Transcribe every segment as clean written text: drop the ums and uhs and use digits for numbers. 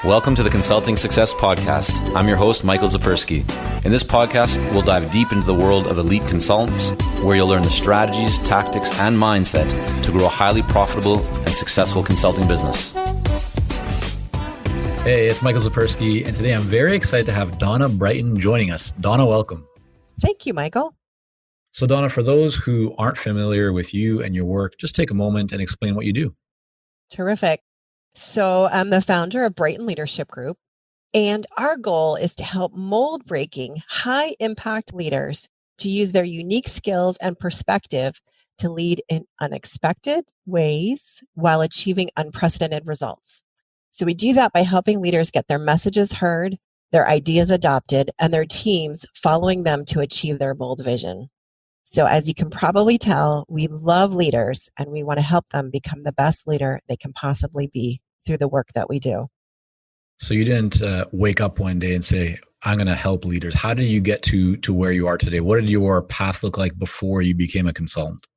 Welcome to the Consulting Success Podcast. I'm your host, Michael Zapersky. In this podcast, we'll dive deep into the world of elite consultants, where you'll learn the strategies, tactics, and mindset to grow a highly profitable and successful consulting business. Hey, it's Michael Zapersky, and today I'm very excited to have Donna Brighton joining us. Donna, welcome. Thank you, Michael. So Donna, for those who aren't familiar with you and your work, just take a moment and explain what you do. Terrific. So I'm the founder of Brighton Leadership Group, and our goal is to help mold-breaking, high-impact leaders to use their unique skills and perspective to lead in unexpected ways while achieving unprecedented results. So we do that by helping leaders get their messages heard, their ideas adopted, and their teams following them to achieve their bold vision. So as you can probably tell, we love leaders and we want to help them become the best leader they can possibly be through the work that we do. So you didn't wake up one day and say, I'm going to help leaders. How did you get to where you are today? What did your path look like before you became a consultant?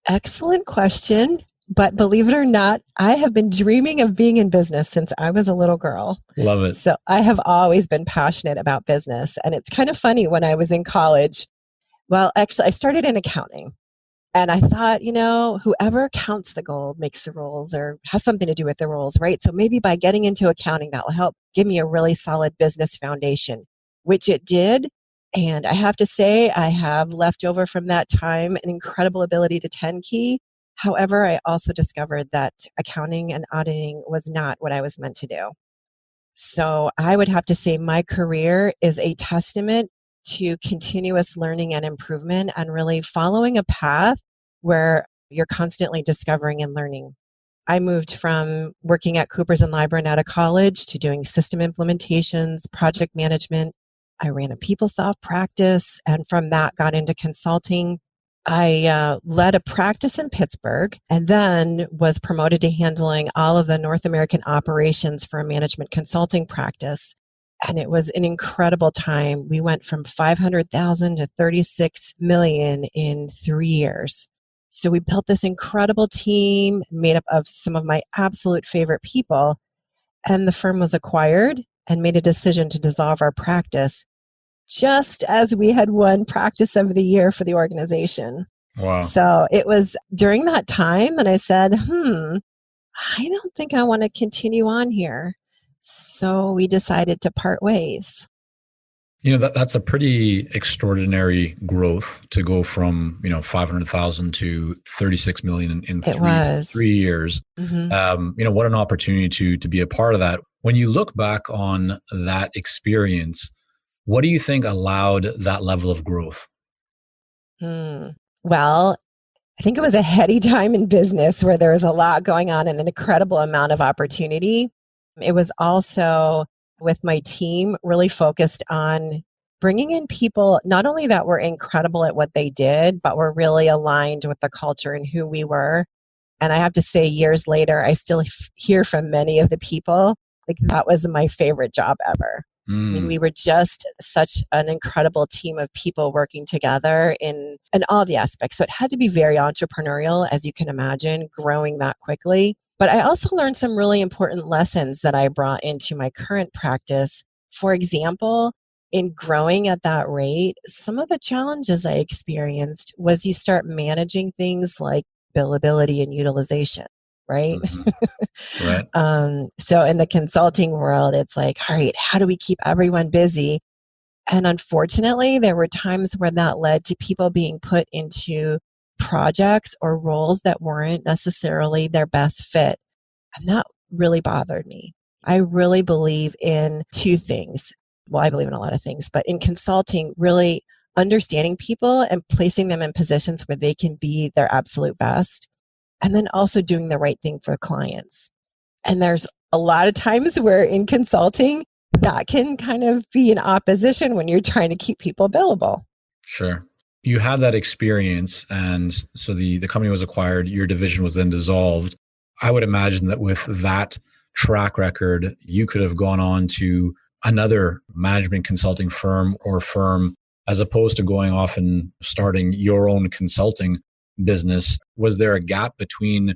Excellent question. But believe it or not, I have been dreaming of being in business since I was a little girl. Love it. So I have always been passionate about business. And it's kind of funny, when I was in college, well, actually, I started in accounting. And I thought, whoever counts the gold makes the rules or has something to do with the rules, right? So maybe by getting into accounting, that will help give me a really solid business foundation, which it did. And I have to say, I have left over from that time an incredible ability to 10 key. However, I also discovered that accounting and auditing was not what I was meant to do. So I would have to say my career is a testament to continuous learning and improvement, and really following a path where you're constantly discovering and learning. I moved from working at Coopers & Lybrand out of college to doing system implementations, project management. I ran a PeopleSoft practice, and from that got into consulting. I led a practice in Pittsburgh and then was promoted to handling all of the North American operations for a management consulting practice. And it was an incredible time. We went from 500,000 to 36 million in 3 years. So we built this incredible team made up of some of my absolute favorite people. And the firm was acquired and made a decision to dissolve our practice just as we had won Practice of the Year for the organization. Wow. So it was during that time that I said, I don't think I want to continue on here. So we decided to part ways. That's a pretty extraordinary growth to go from 500,000 to 36 million in 3 years. Mm-hmm. What an opportunity to be a part of that. When you look back on that experience, what do you think allowed that level of growth? Well, I think it was a heady time in business where there was a lot going on and an incredible amount of opportunity. It was also, with my team, really focused on bringing in people not only that were incredible at what they did, but were really aligned with the culture and who we were. And I have to say, years later, I still hear from many of the people, like that was my favorite job ever. I mean, we were just such an incredible team of people working together in all the aspects. So it had to be very entrepreneurial, as you can imagine, growing that quickly. But I also learned some really important lessons that I brought into my current practice. For example, in growing at that rate, some of the challenges I experienced was you start managing things like billability and utilization, right? Mm-hmm. Right. So in the consulting world, it's like, all right, how do we keep everyone busy? And unfortunately, there were times where that led to people being put into projects or roles that weren't necessarily their best fit. And that really bothered me. I really believe in two things. Well, I believe in a lot of things, but in consulting, really understanding people and placing them in positions where they can be their absolute best. And then also doing the right thing for clients. And there's a lot of times where in consulting, that can kind of be in opposition when you're trying to keep people billable. Sure. You had that experience, and so the company was acquired, your division was then dissolved. I would imagine that with that track record, you could have gone on to another management consulting firm or firm, as opposed to going off and starting your own consulting business. Was there a gap between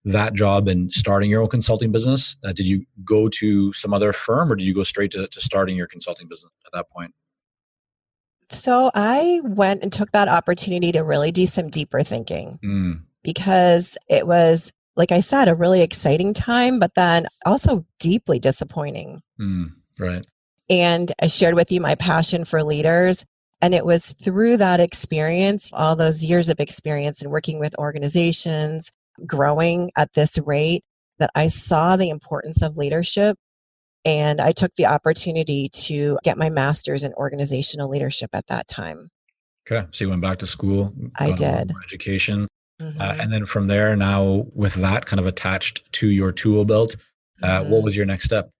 that job and starting your own consulting business? Did you go to some other firm or did you go straight to starting your consulting business at that point? So I went and took that opportunity to really do some deeper thinking because it was, like I said, a really exciting time, but then also deeply disappointing. Right. And I shared with you my passion for leaders. And it was through that experience, all those years of experience in working with organizations, growing at this rate, that I saw the importance of leadership. And I took the opportunity to get my master's in organizational leadership at that time. Okay. So you went back to school, I got a little did. more education. Mm-hmm. And then from there, now with that kind of attached to your tool belt, what was your next step?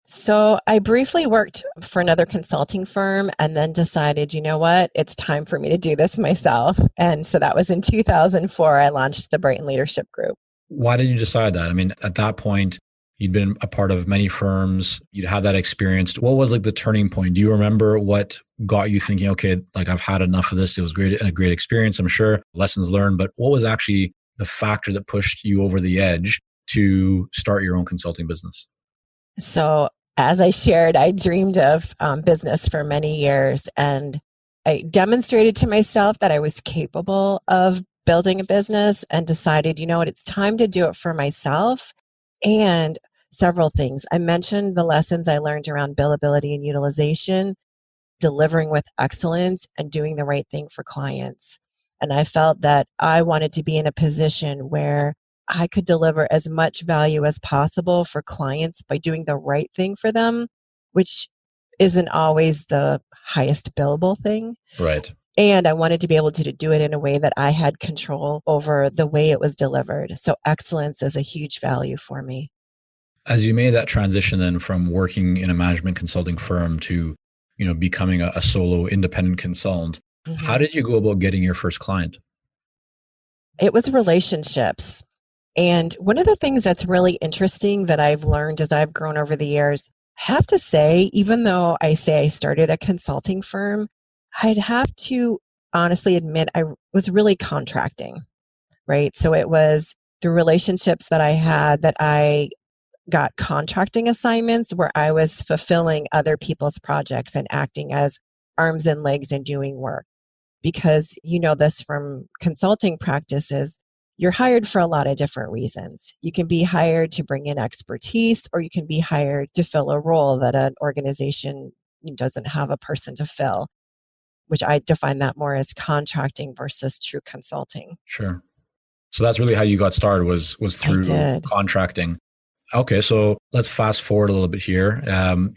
So I briefly worked for another consulting firm and then decided, you know what, it's time for me to do this myself. And so that was in 2004, I launched the Brighton Leadership Group. Why did you decide that? I mean, at that point, you'd been a part of many firms, you'd had that experience. What was like the turning point? Do you remember what got you thinking, okay, like I've had enough of this. It was great, a great experience, I'm sure, lessons learned, but what was actually the factor that pushed you over the edge to start your own consulting business? So as I shared, I dreamed of business for many years, and I demonstrated to myself that I was capable of building a business and decided, you know what, it's time to do it for myself. And several things. I mentioned the lessons I learned around billability and utilization, delivering with excellence, and doing the right thing for clients. And I felt that I wanted to be in a position where I could deliver as much value as possible for clients by doing the right thing for them, which isn't always the highest billable thing. Right. And I wanted to be able to do it in a way that I had control over the way it was delivered. So excellence is a huge value for me. As you made that transition then from working in a management consulting firm to, becoming a solo independent consultant, how did you go about getting your first client? It was relationships. And one of the things that's really interesting that I've learned as I've grown over the years, I have to say, even though I say I started a consulting firm, I'd have to honestly admit I was really contracting, right? So it was the relationships that I had that I got contracting assignments where I was fulfilling other people's projects and acting as arms and legs and doing work. Because you know this from consulting practices, you're hired for a lot of different reasons. You can be hired to bring in expertise, or you can be hired to fill a role that an organization doesn't have a person to fill, which I define that more as contracting versus true consulting. Sure. So that's really how you got started was through contracting. Okay, so let's fast forward a little bit here.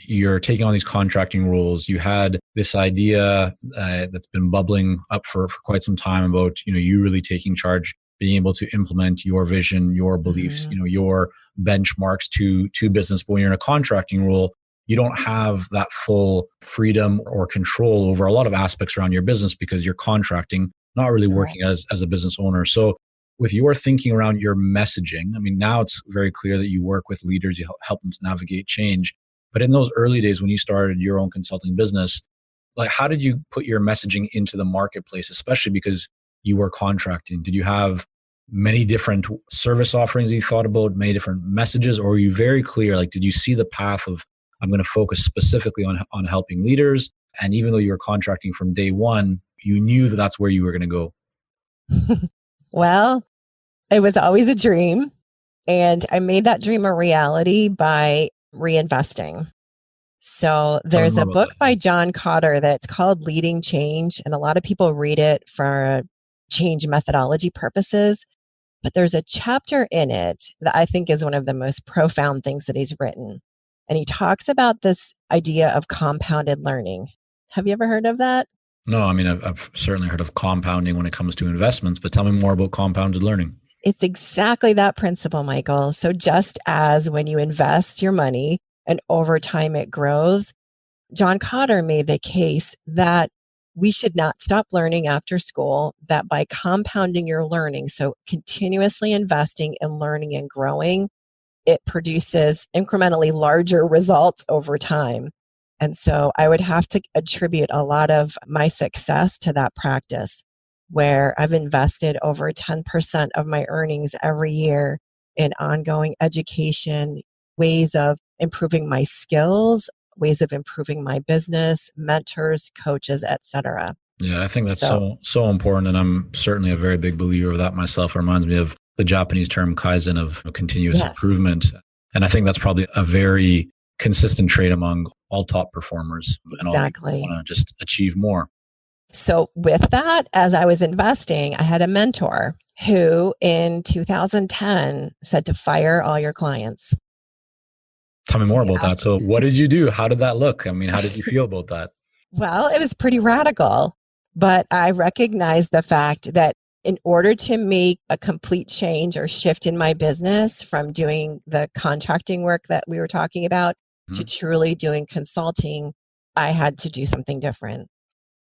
You're taking on these contracting roles. You had this idea that's been bubbling up for quite some time about you really taking charge, being able to implement your vision, your beliefs, your benchmarks to business. But when you're in a contracting role, you don't have that full freedom or control over a lot of aspects around your business because you're contracting, not really working as a business owner. So with your thinking around your messaging, I mean, now it's very clear that you work with leaders, you help them to navigate change. But in those early days when you started your own consulting business, like how did you put your messaging into the marketplace, especially because you were contracting? Did you have many different service offerings that you thought about, many different messages, or were you very clear? Like, did you see the path of, I'm going to focus specifically on helping leaders? And even though you were contracting from day one, you knew that that's where you were going to go. Well, it was always a dream, and I made that dream a reality by reinvesting. So there's a book by John Cotter that's called Leading Change, and a lot of people read it for change methodology purposes. But there's a chapter in it that I think is one of the most profound things that he's written. And he talks about this idea of compounded learning. Have you ever heard of that? No, I mean, I've certainly heard of compounding when it comes to investments, but tell me more about compounded learning. It's exactly that principle, Michael. So just as when you invest your money and over time it grows, John Cotter made the case that we should not stop learning after school, that by compounding your learning, so continuously investing in learning and growing, it produces incrementally larger results over time. And so I would have to attribute a lot of my success to that practice, where I've invested over 10% of my earnings every year in ongoing education, ways of improving my skills, ways of improving my business, mentors, coaches, etc. Yeah, I think that's So, so important. And I'm certainly a very big believer of that myself. It reminds me of the Japanese term kaizen of continuous yes, improvement. And I think that's probably a very consistent trait among all top performers and all people who exactly. want to just achieve more. So, with that, as I was investing, I had a mentor who in 2010 said to fire all your clients. Tell me So more he about that. asked, So what did you do? How did that look? I mean, how did you feel about that? well, it was pretty radical, but I recognized the fact that in order to make a complete change or shift in my business from doing the contracting work that we were talking about to Mhm. truly doing consulting, I had to do something different.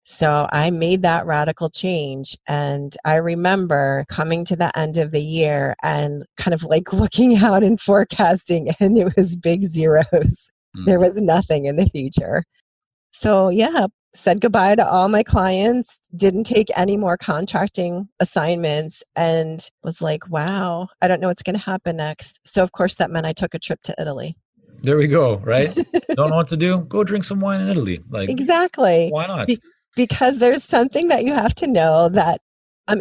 So I made that radical change. And I remember coming to the end of the year and kind of like looking out and forecasting, and it was big zeros. There Mhm. was nothing in the future. So, yeah, said goodbye to all my clients, didn't take any more contracting assignments, and was like, wow, I don't know what's going to happen next. So, of course, that meant I took a trip to Italy. There we go, right? Don't know what to do? Go drink some wine in Italy. Like, Exactly. why not? Be- because there's something that you have to know that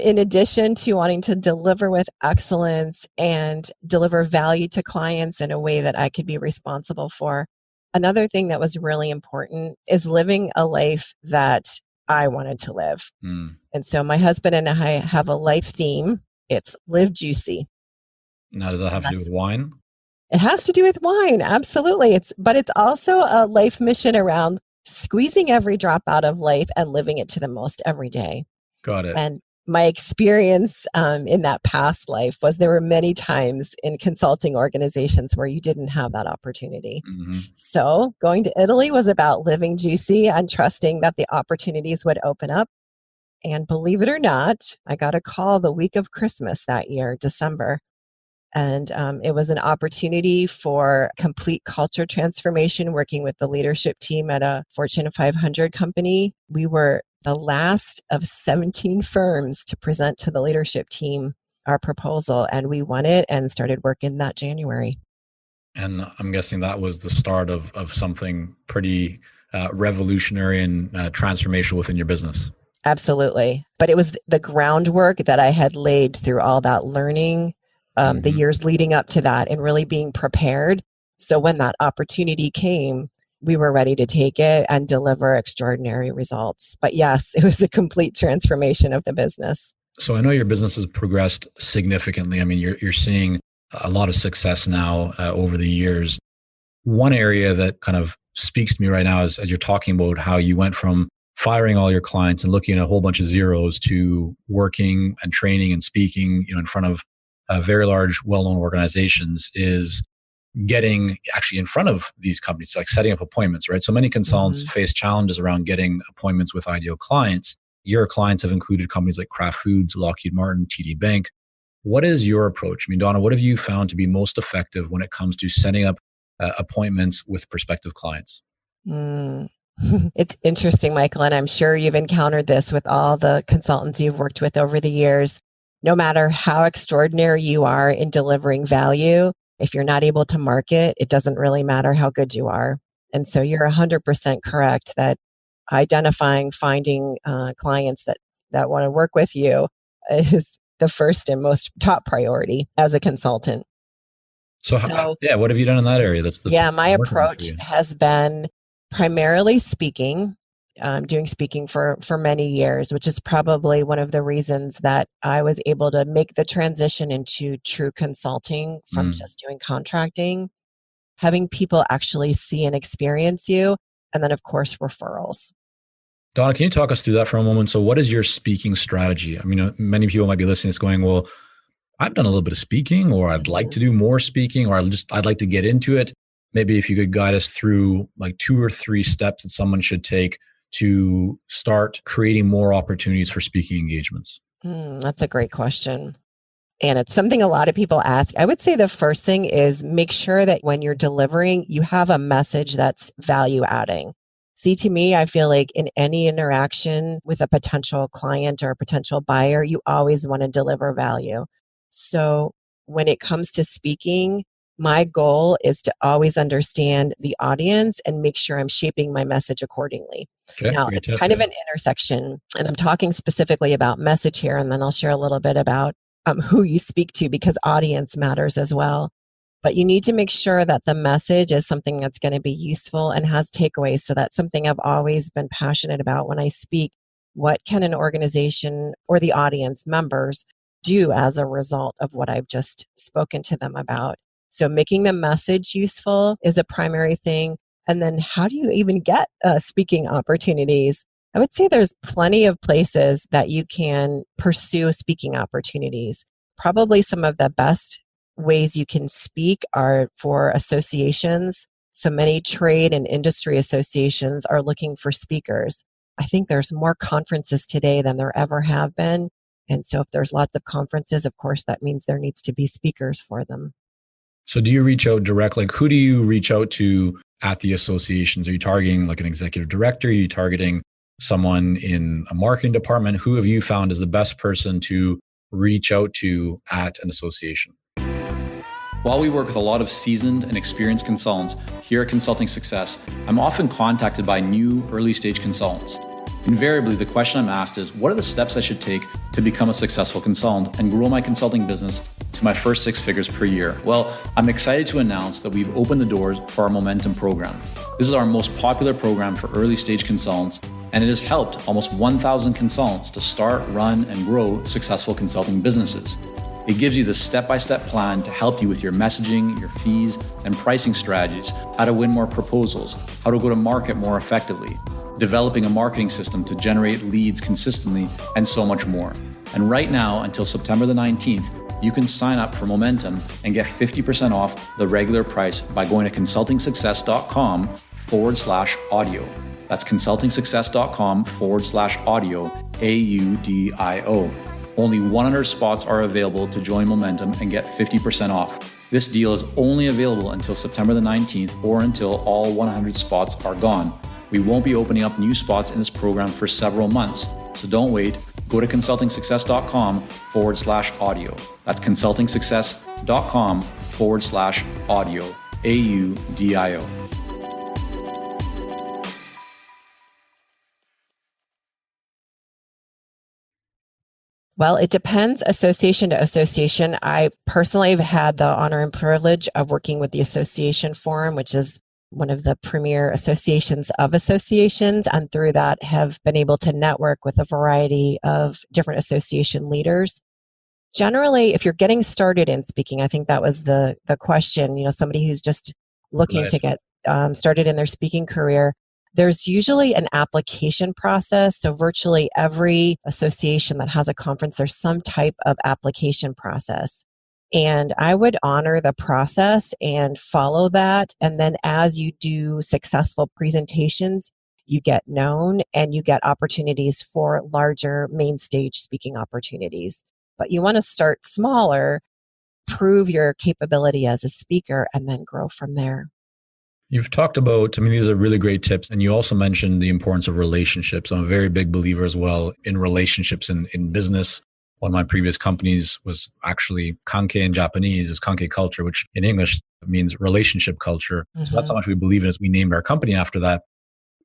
in addition to wanting to deliver with excellence and deliver value to clients in a way that I could be responsible for, another thing that was really important is living a life that I wanted to live. Mm. And so my husband and I have a life theme. It's live juicy. Now, does that And have to do with wine? it has to do with wine, absolutely. But it's also a life mission around squeezing every drop out of life and living it to the most every day. Got it. And my experience in that past life was there were many times in consulting organizations where you didn't have that opportunity. Mhm. So going to Italy was about living juicy and trusting that the opportunities would open up. And believe it or not, I got a call the week of Christmas that year, December. And it was an opportunity for complete culture transformation, working with the leadership team at a Fortune 500 company. We were the last of 17 firms to present to the leadership team our proposal, and we won it and started working that January. And I'm guessing that was the start of something pretty revolutionary and transformational within your business. Absolutely. But it was the groundwork that I had laid through all that learning, the Mhm. years leading up to that, and really being prepared. So when that opportunity came, we were ready to take it and deliver extraordinary results. But yes, it was a complete transformation of the business. So I know your business has progressed significantly. I mean, you're seeing a lot of success now over the years. One area that kind of speaks to me right now is as you're talking about how you went from firing all your clients and looking at a whole bunch of zeros to working and training and speaking, in front of very large, well-known organizations, is getting actually in front of these companies, like setting up appointments, right? So many consultants Mhm. face challenges around getting appointments with ideal clients. Your clients have included companies like Kraft Foods, Lockheed Martin, TD Bank. What is your approach? I mean, Donna, what have you found to be most effective when it comes to setting up appointments with prospective clients? Mm. It's interesting, Michael, and I'm sure you've encountered this with all the consultants you've worked with over the years. No matter how extraordinary you are in delivering value, if you're not able to market, it doesn't really matter how good you are. And so you're 100% correct that identifying, finding clients that want to work with you is the first and most top priority as a consultant. So, So yeah, what have you done in that area that's yeah, my working out for approach you? has been primarily speaking, doing speaking for many years, which is probably one of the reasons that I was able to make the transition into true consulting from Mm. just doing contracting, having people actually see and experience you, and then, of course, referrals. Donna, can you talk us through that for a moment? So, what is your speaking strategy? I mean, many people might be listening to this going, well, I've done a little bit of speaking, or I'd like Mhm. to do more speaking, or I'd like to get into it. Maybe if you could guide us through like 2 or 3 steps that someone should take to start creating more opportunities for speaking engagements. That's a great question. And it's something a lot of people ask. I would say the first thing is make sure that when you're delivering, you have a message that's value adding. See, to me, I feel like in any interaction with a potential client or a potential buyer, you always want to deliver value. So when it comes to speaking, my goal is to always understand the audience and make sure I'm shaping my message accordingly. Okay, Now, great it's tip. kind of an intersection, and I'm talking specifically about message here, and then I'll share a little bit about who you speak to, because audience matters as well. But you need to make sure that the message is something that's going to be useful and has takeaways. So that's something I've always been passionate about when I speak. What can an organization or the audience members do as a result of what I've just spoken to them about? So making the message useful is a primary thing. And then how do you even get speaking opportunities? I would say there's plenty of places that you can pursue speaking opportunities. Probably some of the best ways you can speak are for associations. So many trade and industry associations are looking for speakers. I think there's more conferences today than there ever have been. And so if there's lots of conferences, of course, that means there needs to be speakers for them. So do you reach out directly? Like, who do you reach out to at the associations? Are you targeting like an executive director? Are you targeting someone in a marketing department? Who have you found is the best person to reach out to at an association? While we work with a lot of seasoned and experienced consultants here at Consulting Success, I'm often contacted by new early stage consultants. Invariably, the question I'm asked is, what are the steps I should take to become a successful consultant and grow my consulting business to my first 6 figures per year? Well, I'm excited to announce that we've opened the doors for our Momentum program. This is our most popular program for early stage consultants, and it has helped almost 1,000 consultants to start, run, and grow successful consulting businesses. It gives you the step-by-step plan to help you with your messaging, your fees, and pricing strategies, how to win more proposals, how to go to market more effectively, developing a marketing system to generate leads consistently, and so much more. And right now, until September the 19th, you can sign up for Momentum and get 50% off the regular price by going to consultingsuccess.com/audio. That's consultingsuccess.com/audio, AUDIO. Only 100 spots are available to join Momentum and get 50% off. This deal is only available until September the 19th or until all 100 spots are gone. We won't be opening up new spots in this program for several months, so don't wait. Go to consultingsuccess.com/audio. That's consultingsuccess.com/audio, AUDIO. Well, it depends association to association. I personally have had the honor and privilege of working with the Association Forum, which is one of the premier associations of associations, and through that have been able to network with a variety of different association leaders. Generally, if you're getting started in speaking, I think that was the question, somebody who's just looking to get started in their speaking career, there's usually an application process. So virtually every association that has a conference, there's some type of application process. And I would honor the process and follow that. And then as you do successful presentations, you get known and you get opportunities for larger main stage speaking opportunities. But you want to start smaller, prove your capability as a speaker, and then grow from there. You've talked about, these are really great tips. And you also mentioned the importance of relationships. I'm a very big believer as well in relationships in business. One of my previous companies was actually Kanke in Japanese, is Kanke culture, which in English means relationship culture. Mm-hmm. So that's how much we believe in it. We named our company after that.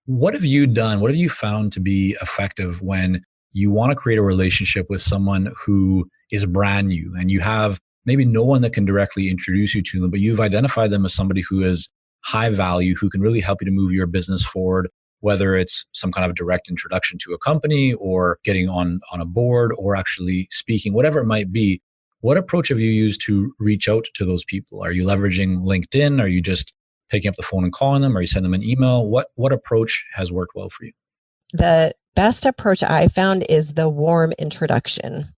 What have you done? What have you found to be effective when you want to create a relationship with someone who is brand new and you have maybe no one that can directly introduce you to them, but you've identified them as somebody who is high value, who can really help you to move your business forward, whether it's some kind of direct introduction to a company or getting on a board or actually speaking, whatever it might be. What approach have you used to reach out to those people? Are you leveraging LinkedIn? Are you just picking up the phone and calling them? Are you sending them an email? What approach has worked well for you? The best approach I found is the warm introduction,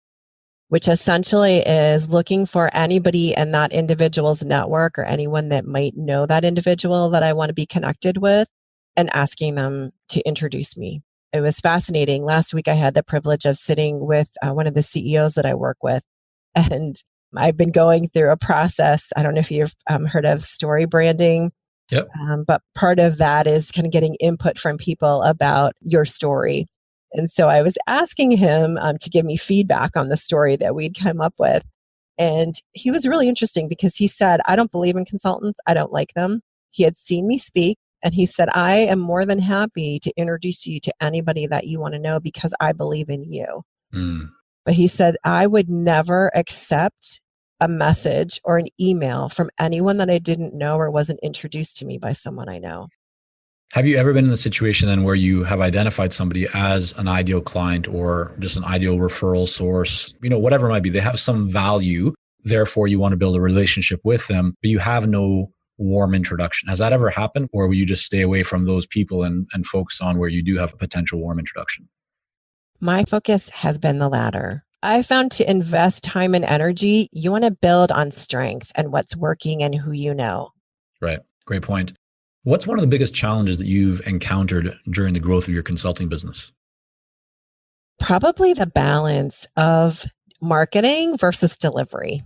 which essentially is looking for anybody in that individual's network or anyone that might know that individual that I want to be connected with and asking them to introduce me. It was fascinating. Last week, I had the privilege of sitting with one of the CEOs that I work with, and I've been going through a process. I don't know if you've heard of story branding. Yep. But part of that is kind of getting input from people about your story. And so I was asking him to give me feedback on the story that we'd come up with. And he was really interesting because he said, I don't believe in consultants. I don't like them. He had seen me speak and he said, I am more than happy to introduce you to anybody that you want to know because I believe in you. Mm. But he said, I would never accept a message or an email from anyone that I didn't know or wasn't introduced to me by someone I know. Have you ever been in a situation then where you have identified somebody as an ideal client or just an ideal referral source, whatever it might be, they have some value, therefore you want to build a relationship with them, but you have no warm introduction. Has that ever happened? Or will you just stay away from those people and focus on where you do have a potential warm introduction? My focus has been the latter. I found to invest time and energy, you want to build on strength and what's working and who you know. Right. Great point. What's one of the biggest challenges that you've encountered during the growth of your consulting business? Probably the balance of marketing versus delivery.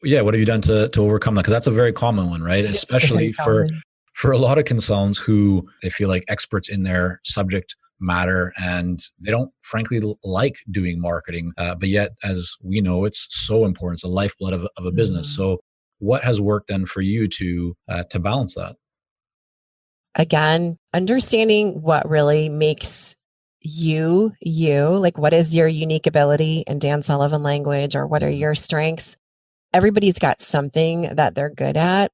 Yeah. What have you done to overcome that? Because that's a very common one, right? It's Especially very common. for a lot of consultants who they feel like experts in their subject matter and they don't frankly like doing marketing. But yet, as we know, it's so important. It's the lifeblood of a business. So what has worked then for you to balance that? Again, understanding what really makes you, like what is your unique ability in Dan Sullivan language, or what are your strengths? Everybody's got something that they're good at,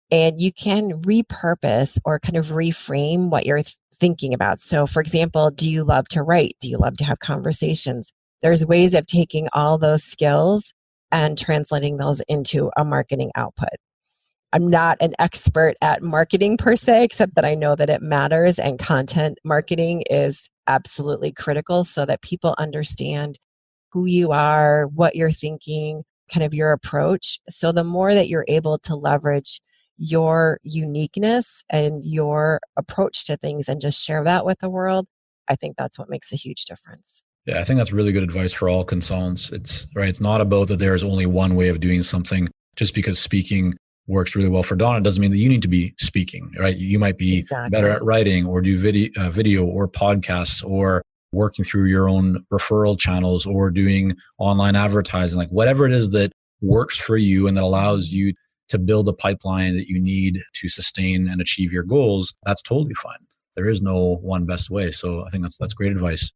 and you can repurpose or kind of reframe what you're thinking about. So, for example, do you love to write? Do you love to have conversations? There's ways of taking all those skills and translating those into a marketing output. I'm not an expert at marketing per se, except that I know that it matters, and content marketing is absolutely critical so that people understand who you are, what you're thinking, kind of your approach. So the more that you're able to leverage your uniqueness and your approach to things and just share that with the world, I think that's what makes a huge difference. Yeah, I think that's really good advice for all consultants. It's right. It's not about that there's only one way of doing something. Just because speaking works really well for Donna doesn't mean that you need to be speaking, right? You might be better at writing or do video or podcasts or working through your own referral channels or doing online advertising, like whatever it is that works for you and that allows you to build a pipeline that you need to sustain and achieve your goals. That's totally fine. There is no one best way. So I think that's great advice.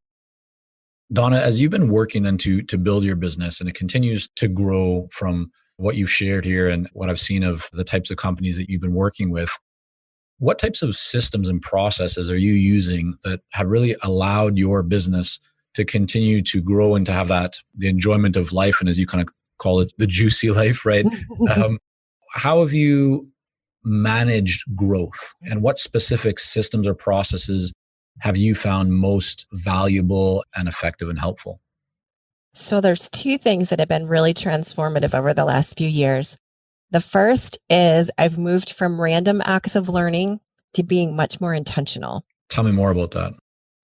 Donna, as you've been working then to build your business and it continues to grow from what you've shared here and what I've seen of the types of companies that you've been working with, what types of systems and processes are you using that have really allowed your business to continue to grow and to have the enjoyment of life, and as you kind of call it, the juicy life, right? How have you managed growth, and what specific systems or processes have you found most valuable and effective and helpful? So there's two things that have been really transformative over the last few years. The first is I've moved from random acts of learning to being much more intentional. Tell me more about that.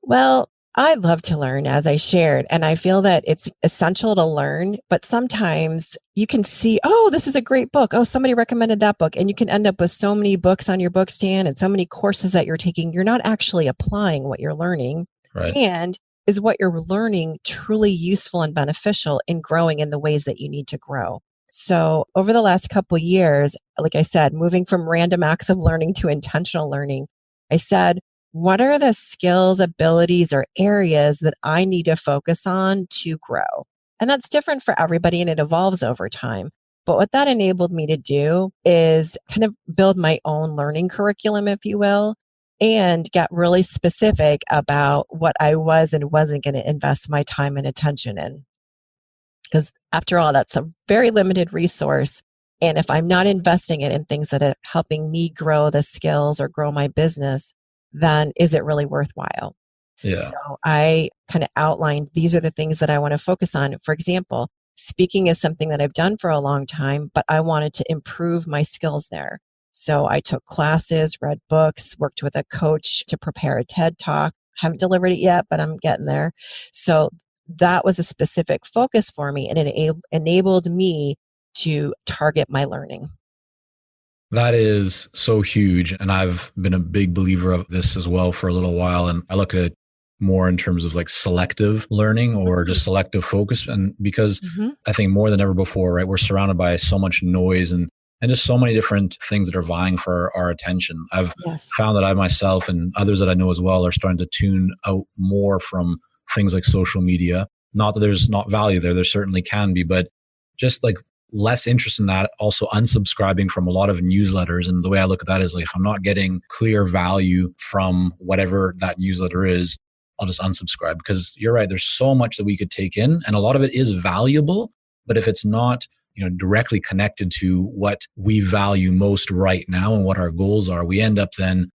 Well, I love to learn, as I shared, and I feel that it's essential to learn, but sometimes you can see, oh, this is a great book. Oh, somebody recommended that book. And you can end up with so many books on your book stand and so many courses that you're taking. You're not actually applying what you're learning. Right. And is what you're learning truly useful and beneficial in growing in the ways that you need to grow? So over the last couple of years, like I said, moving from random acts of learning to intentional learning, I said, what are the skills, abilities, or areas that I need to focus on to grow? And that's different for everybody and it evolves over time. But what that enabled me to do is kind of build my own learning curriculum, if you will, and get really specific about what I was and wasn't going to invest my time and attention in. Because after all, that's a very limited resource. And if I'm not investing it in things that are helping me grow the skills or grow my business, then is it really worthwhile? Yeah. So I kind of outlined, these are the things that I want to focus on. For example, speaking is something that I've done for a long time, but I wanted to improve my skills there. So I took classes, read books, worked with a coach to prepare a TED Talk. Haven't delivered it yet, but I'm getting there. So that was a specific focus for me, and it enabled me to target my learning. That is so huge. And I've been a big believer of this as well for a little while. And I look at it more in terms of like selective learning or just selective focus. And because I think more than ever before, right, we're surrounded by so much noise and just so many different things that are vying for our attention. I've found that I myself and others that I know as well are starting to tune out more from things like social media. Not that there's not value there certainly can be, but just like less interest in that. Also unsubscribing from a lot of newsletters. And the way I look at that is like, if I'm not getting clear value from whatever that newsletter is, I'll just unsubscribe, because you're right. There's so much that we could take in and a lot of it is valuable, but if it's not, directly connected to what we value most right now and what our goals are, we end up then,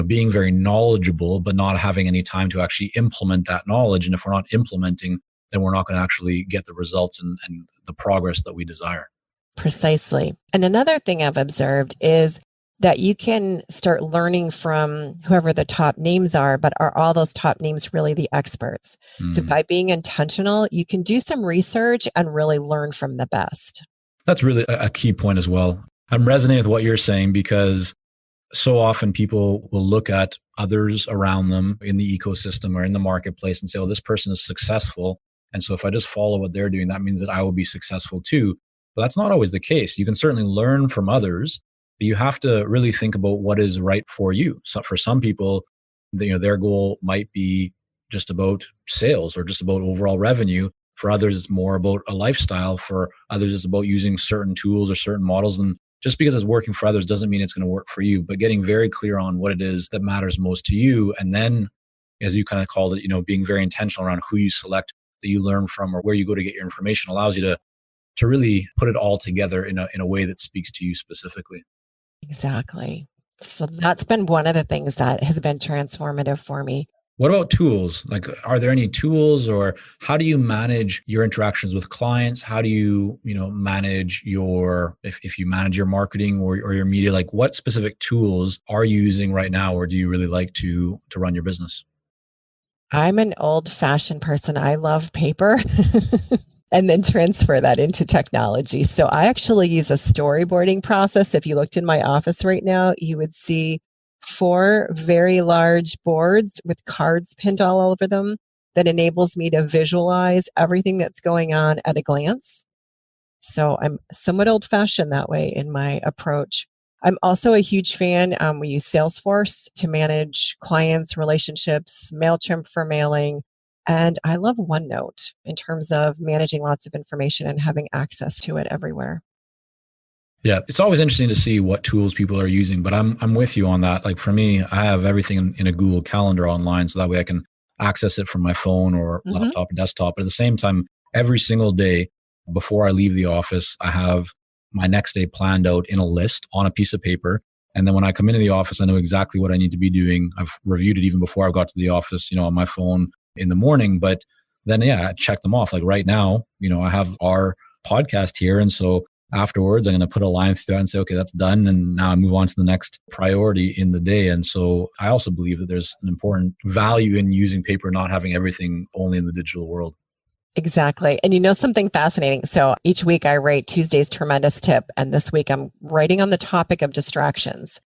being very knowledgeable, but not having any time to actually implement that knowledge. And if we're not implementing, then we're not going to actually get the results and the progress that we desire. Precisely. And another thing I've observed is that you can start learning from whoever the top names are, but are all those top names really the experts? So by being intentional, you can do some research and really learn from the best. That's really a key point as well. I'm resonating with what you're saying, because so often people will look at others around them in the ecosystem or in the marketplace and say, this person is successful. And so if I just follow what they're doing, that means that I will be successful too. But that's not always the case. You can certainly learn from others, but you have to really think about what is right for you. So for some people, their goal might be just about sales or just about overall revenue. For others, it's more about a lifestyle. For others, it's about using certain tools or certain models. And just because it's working for others doesn't mean it's going to work for you, but getting very clear on what it is that matters most to you. And then, as you kind of called it, being very intentional around who you select, that you learn from, or where you go to get your information, allows you to really put it all together in a way that speaks to you specifically. Exactly. So that's been one of the things that has been transformative for me. What about tools? Like, are there any tools, or how do you manage your interactions with clients? How do you, manage if you manage your marketing or your media, like what specific tools are you using right now, or do you really like to run your business? I'm an old-fashioned person. I love paper. And then transfer that into technology. So I actually use a storyboarding process. If you looked in my office right now, you would see 4 very large boards with cards pinned all over them that enables me to visualize everything that's going on at a glance. So I'm somewhat old-fashioned that way in my approach. I'm also a huge fan. We use Salesforce to manage clients, relationships, MailChimp for mailing. And I love OneNote in terms of managing lots of information and having access to it everywhere. Yeah, it's always interesting to see what tools people are using, but I'm with you on that. Like for me, I have everything in a Google Calendar online, so that way I can access it from my phone or laptop or desktop. But at the same time, every single day before I leave the office, I have my next day planned out in a list on a piece of paper. And then when I come into the office, I know exactly what I need to be doing. I've reviewed it even before I got to the office, on my phone in the morning. But then, I check them off. Like right now, I have our podcast here. And so afterwards, I'm going to put a line through and say, okay, that's done. And now I move on to the next priority in the day. And so I also believe that there's an important value in using paper, not having everything only in the digital world. Exactly. And something fascinating. So each week I write Tuesday's tremendous tip. And this week I'm writing on the topic of distractions,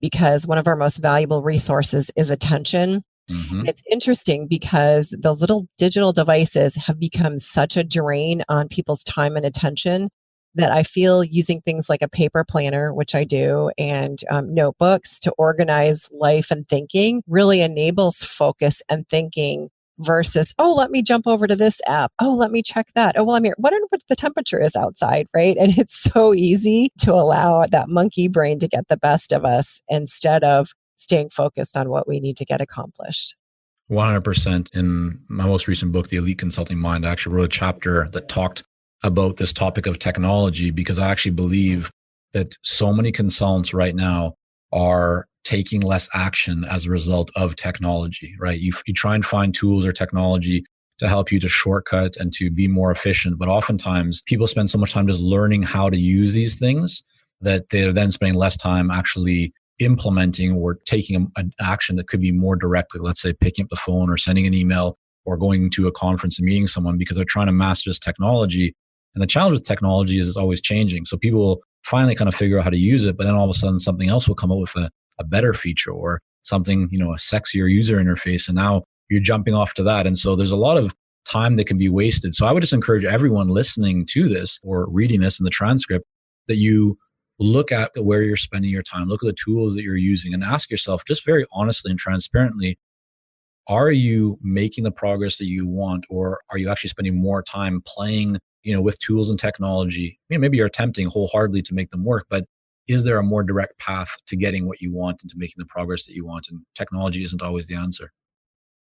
because one of our most valuable resources is attention. It's interesting because those little digital devices have become such a drain on people's time and attention that I feel using things like a paper planner, which I do, and notebooks to organize life and thinking really enables focus and thinking versus, let me jump over to this app. Let me check that. I'm here. Wonder what the temperature is outside, right? And it's so easy to allow that monkey brain to get the best of us instead of staying focused on what we need to get accomplished. 100%. In my most recent book, The Elite Consulting Mind, I actually wrote a chapter that talked about this topic of technology, because I actually believe that so many consultants right now are taking less action as a result of technology, right? You try and find tools or technology to help you to shortcut and to be more efficient. But oftentimes people spend so much time just learning how to use these things that they're then spending less time actually implementing or taking an action that could be more directly, let's say picking up the phone or sending an email or going to a conference and meeting someone, because they're trying to master this technology. And the challenge with technology is it's always changing. So people will finally kind of figure out how to use it, but then all of a sudden something else will come up with a better feature or something, a sexier user interface. And now you're jumping off to that. And so there's a lot of time that can be wasted. So I would just encourage everyone listening to this or reading this in the transcript that you look at where you're spending your time, look at the tools that you're using, and ask yourself just very honestly and transparently, are you making the progress that you want, or are you actually spending more time playing, with tools and technology? Maybe you're attempting wholeheartedly to make them work, but is there a more direct path to getting what you want and to making the progress that you want? And technology isn't always the answer.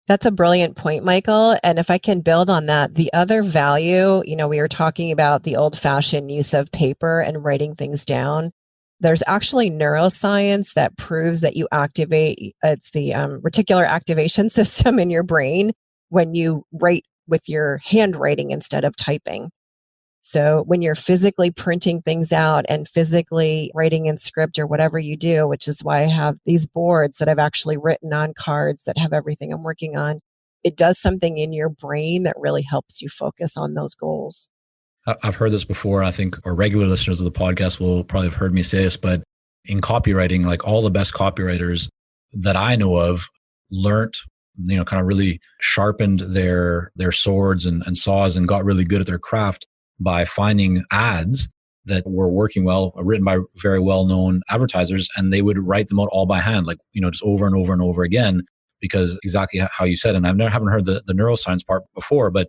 That's a brilliant point, Michael. And if I can build on that, the other value, we were talking about the old-fashioned use of paper and writing things down. There's actually neuroscience that proves that you activate, it's the reticular activation system in your brain when you write with your handwriting instead of typing. So when you're physically printing things out and physically writing in script or whatever you do, which is why I have these boards that I've actually written on cards that have everything I'm working on, it does something in your brain that really helps you focus on those goals. I've heard this before. I think our regular listeners of the podcast will probably have heard me say this, but in copywriting, like all the best copywriters that I know of learned, kind of really sharpened their swords and saws and got really good at their craft by finding ads that were working well, written by very well-known advertisers, and they would write them out all by hand, like, just over and over and over again, because exactly how you said, and haven't heard the neuroscience part before, but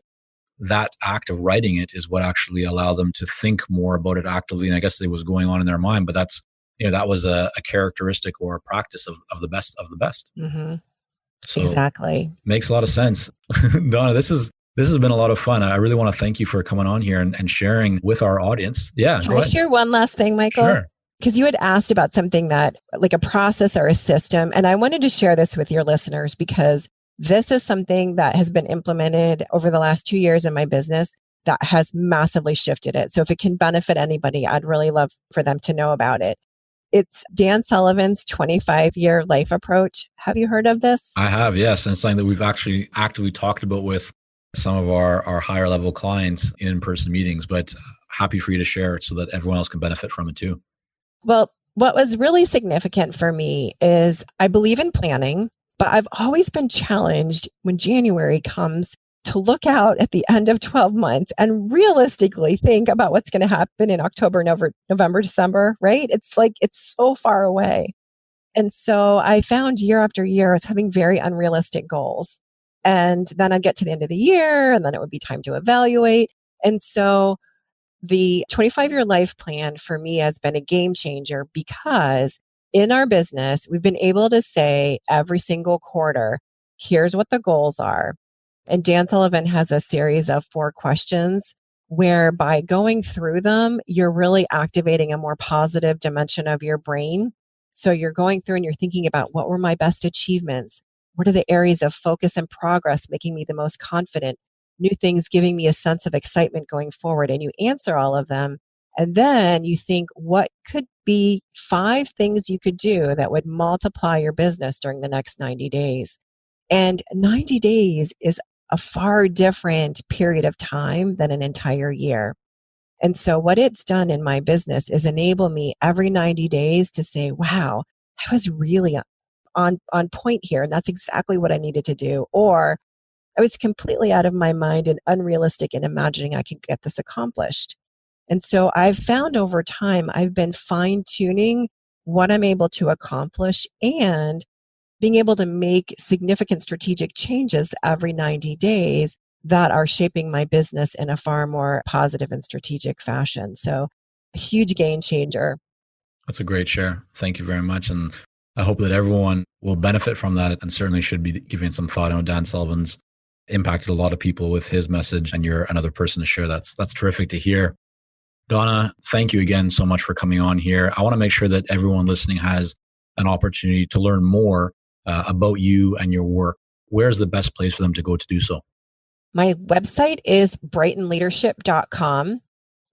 that act of writing it is what actually allowed them to think more about it actively. And I guess it was going on in their mind, but that's, that was a characteristic or a practice of the best of the best. Mm-hmm. So exactly. Makes a lot of sense. Donna, this has been a lot of fun. I really want to thank you for coming on here and sharing with our audience. Yeah. Can I share one last thing, Michael? Sure. Because you had asked about something that like a process or a system. And I wanted to share this with your listeners because this is something that has been implemented over the last 2 years in my business that has massively shifted it. So if it can benefit anybody, I'd really love for them to know about it. It's Dan Sullivan's 25-year life approach. Have you heard of this? I have, yes. And it's something that we've actually actively talked about with some of our higher level clients in in-person meetings, but happy for you to share it so that everyone else can benefit from it too. Well, what was really significant for me is I believe in planning, but I've always been challenged when January comes to look out at the end of 12 months and realistically think about what's going to happen in October, November, December, right? It's like, it's so far away. And so I found year after year I was having very unrealistic goals. And then I'd get to the end of the year and then it would be time to evaluate. And so the 25-year life plan for me has been a game changer because in our business, we've been able to say every single quarter, here's what the goals are. And Dan Sullivan has a series of 4 questions where by going through them, you're really activating a more positive dimension of your brain. So you're going through and you're thinking about what were my best achievements? What are the areas of focus and progress making me the most confident? New things giving me a sense of excitement going forward. And you answer all of them. And then you think, what could be 5 things you could do that would multiply your business during the next 90 days? And 90 days is a far different period of time than an entire year. And so what it's done in my business is enable me every 90 days to say, wow, I was really on point here. And that's exactly what I needed to do. Or I was completely out of my mind and unrealistic in imagining I could get this accomplished. And so I've found over time, I've been fine-tuning what I'm able to accomplish and being able to make significant strategic changes every 90 days that are shaping my business in a far more positive and strategic fashion. So a huge game changer. That's a great share. Thank you very much. And I hope that everyone will benefit from that and certainly should be giving some thought. I know Dan Sullivan's impacted a lot of people with his message and you're another person to share. That's terrific to hear. Donna, thank you again so much for coming on here. I want to make sure that everyone listening has an opportunity to learn more about you and your work. Where's the best place for them to go to do so? My website is brightonleadership.com.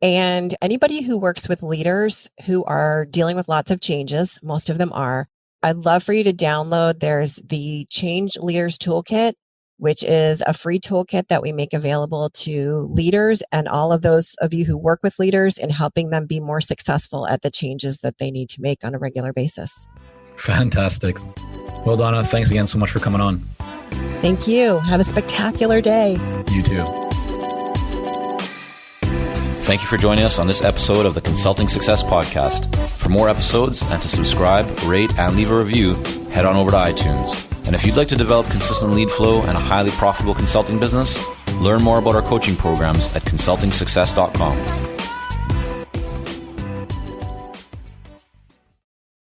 And anybody who works with leaders who are dealing with lots of changes, most of them are, I'd love for you to download. There's the Change Leaders Toolkit, which is a free toolkit that we make available to leaders and all of those of you who work with leaders in helping them be more successful at the changes that they need to make on a regular basis. Fantastic. Well, Donna, thanks again so much for coming on. Thank you. Have a spectacular day. You too. Thank you for joining us on this episode of the Consulting Success Podcast. For more episodes and to subscribe, rate, and leave a review, head on over to iTunes. And if you'd like to develop consistent lead flow and a highly profitable consulting business, learn more about our coaching programs at consultingsuccess.com.